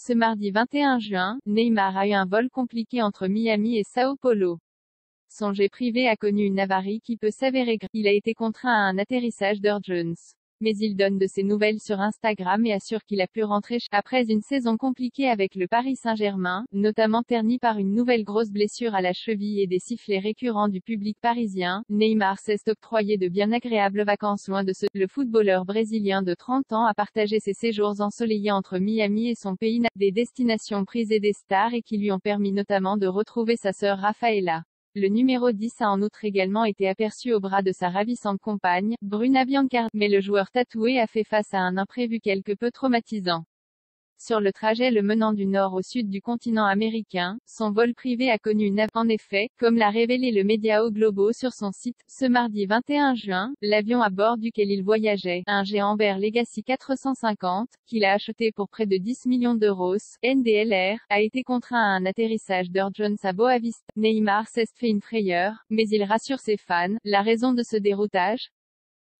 Ce mardi 21 juin, Neymar a eu un vol compliqué entre Miami et Sao Paulo. Son jet privé a connu une avarie qui peut s'avérer grave. Il a été contraint à un atterrissage d'urgence. Mais il donne de ses nouvelles sur Instagram et assure qu'il a pu rentrer après une saison compliquée avec le Paris Saint-Germain, notamment ternie par une nouvelle grosse blessure à la cheville et des sifflets récurrents du public parisien. Neymar s'est octroyé de bien agréables vacances loin de ce. Le footballeur brésilien de 30 ans a partagé ses séjours ensoleillés entre Miami et son pays natal, des destinations prisées des stars et qui lui ont permis notamment de retrouver sa sœur Rafaela. Le numéro 10 a en outre également été aperçu au bras de sa ravissante compagne, Bruna Biancardi, mais le joueur tatoué a fait face à un imprévu quelque peu traumatisant. Sur le trajet le menant du nord au sud du continent américain, son vol privé a connu une avarie. En effet, comme l'a révélé le média O Globo sur son site, ce mardi 21 juin, l'avion à bord duquel il voyageait, un Embraer Legacy 450, qu'il a acheté pour près de 10 millions d'euros, NDLR, a été contraint à un atterrissage d'urgence à Boa Vista. Neymar s'est fait une frayeur, mais il rassure ses fans. La raison de ce déroutage?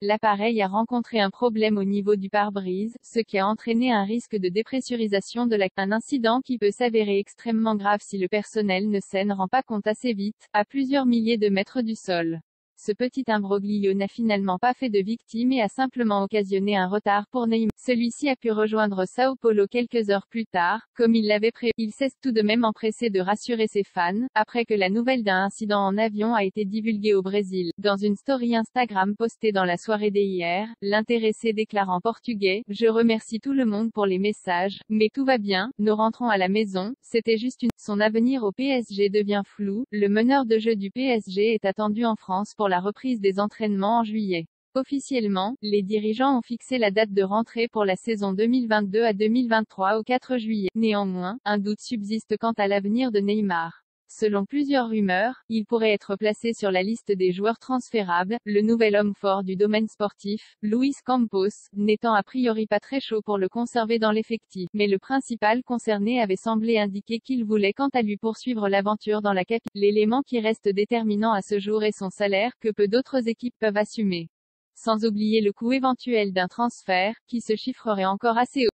L'appareil a rencontré un problème au niveau du pare-brise, ce qui a entraîné un risque de dépressurisation de un incident qui peut s'avérer extrêmement grave si le personnel ne s'en rend pas compte assez vite, à plusieurs milliers de mètres du sol. Ce petit imbroglio n'a finalement pas fait de victime et a simplement occasionné un retard pour Neymar. Celui-ci a pu rejoindre Sao Paulo quelques heures plus tard, comme il l'avait prévu. Il s'est tout de même empressé de rassurer ses fans, après que la nouvelle d'un incident en avion a été divulguée au Brésil. Dans une story Instagram postée dans la soirée d'hier, l'intéressé déclare en portugais: « Je remercie tout le monde pour les messages, mais tout va bien, nous rentrons à la maison, c'était juste une... » Son avenir au PSG devient flou. Le meneur de jeu du PSG est attendu en France pour la reprise des entraînements en juillet. Officiellement, les dirigeants ont fixé la date de rentrée pour la saison 2022 à 2023 au 4 juillet. Néanmoins, un doute subsiste quant à l'avenir de Neymar. Selon plusieurs rumeurs, il pourrait être placé sur la liste des joueurs transférables. Le nouvel homme fort du domaine sportif, Luis Campos, n'étant a priori pas très chaud pour le conserver dans l'effectif. Mais le principal concerné avait semblé indiquer qu'il voulait quant à lui poursuivre l'aventure dans la capitale. L'élément qui reste déterminant à ce jour est son salaire, que peu d'autres équipes peuvent assumer. Sans oublier le coût éventuel d'un transfert, qui se chiffrerait encore assez haut.